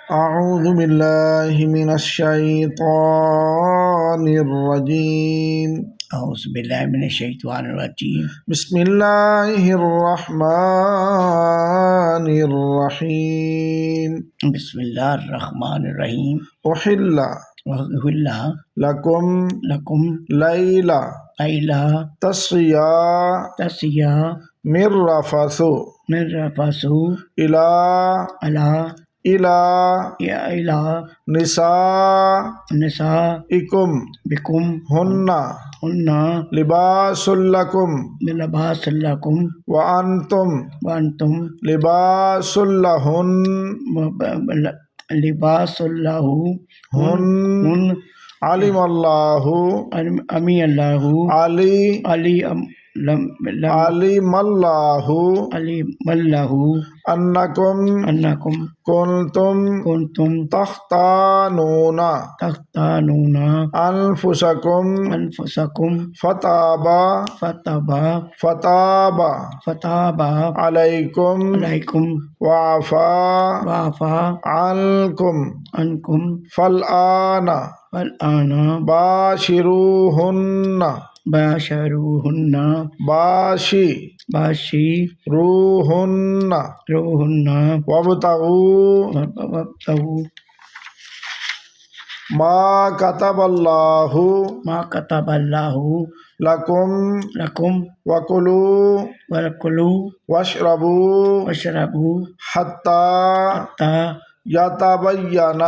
أعوذ بالله من الشيطان الرجيم أعوذ بالله من الشيطان الرجيم بسم الله الرحمن الرحيم بسم الله الرحمن الرحيم أحل وأحل لكم لكم ليلة ليلة تسيا من رفث من رفث إلى إلى نسائكم بكم هن لباس لكم لباس لكم وأنتم لباس لهن لباس له هن علم الله أمي الله علم الله أنكم كنتم تختانون أنفسكم فتاب عليكم وعفى عنكم فالآن باشروهن وابتغوا ما كتب الله لكم وكلوا واشربوا حتى يتبين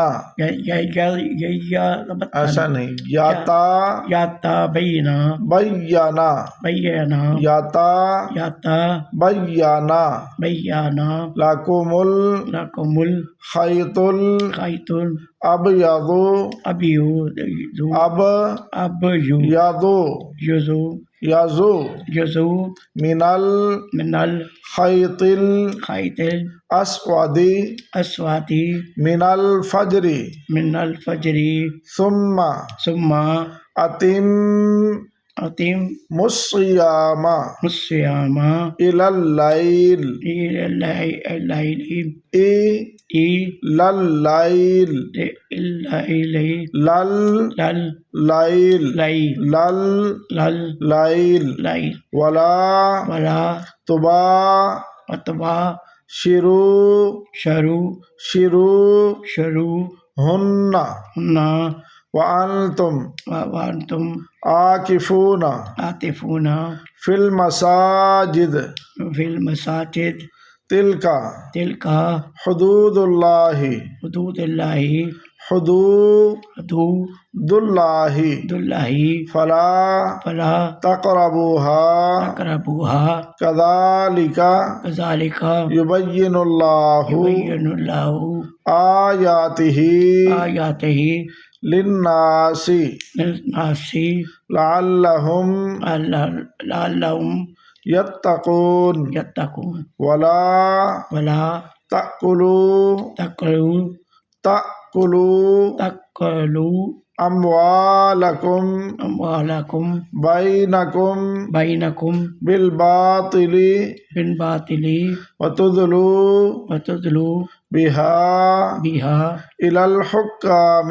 ऐसा नहीं يتبين لكم الخيط الأبيض من الخيط الأسود من الفجر ثم أتم الصيام إلى الليل ولا تباشروهن وأنتم عاكفون في المساجد تلك حدود الله فلا تقربوها كذلك يبين الله آياته للناس لعلهم يتقون ولا تأكلوا أموالكم بينكم بالباطل وتدلوا بها إلى الحكام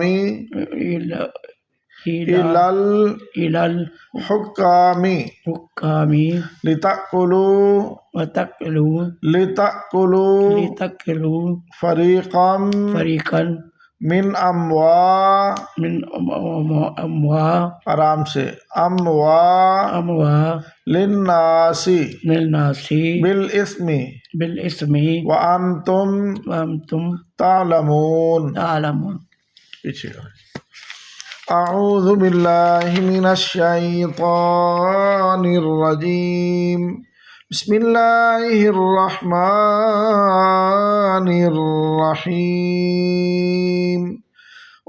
لتأكلوا فريقا من आराम से للناس بالإثم وأنتم تعلمون أعوذ بالله من الشيطان الرجيم بسم الله الرحمن الرحيم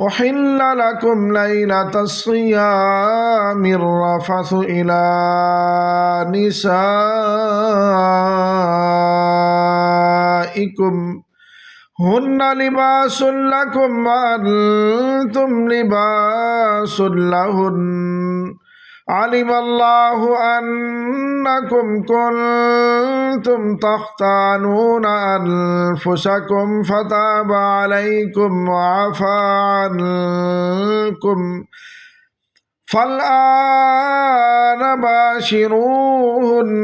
أحل لكم ليلة الصيام الرفث إلى نسائكم هن لباس لكم وأنتم لباس لهن علم الله أنكم كنتم تختانون أنفسكم فتاب عليكم وعفى عنكم فالآن باشروهن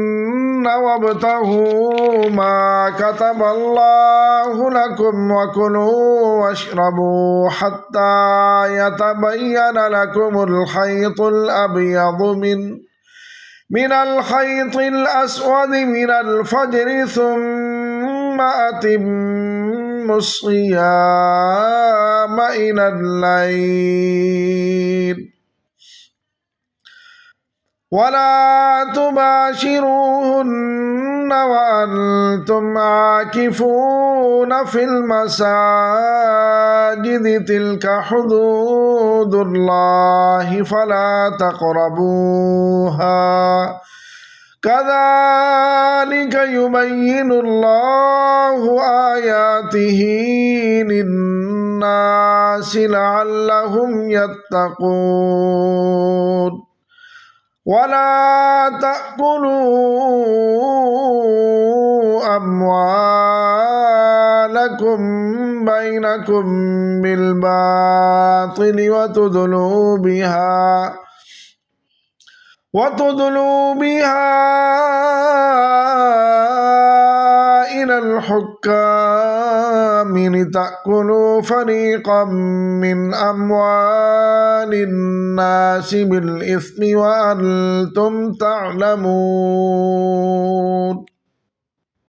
وابتغوا ما كتب الله لكم وكلوا واشربوا حتى يتبين لكم الخيط الأبيض من الخيط الأسود من الفجر ثم أتموا الصيام إلى الليل ولا تباشروهن وأنتم عاكفون في المساجد تلك حدود الله فلا تقربوها كذلك يبين الله آياته للناس لعلهم يتقون ولا تأكلوا أموالكم بينكم بالباطل وتدلوا بها إلى الحكام لتأكلوا فريقا من أموال الناس بالإثم وأنتم تعلمون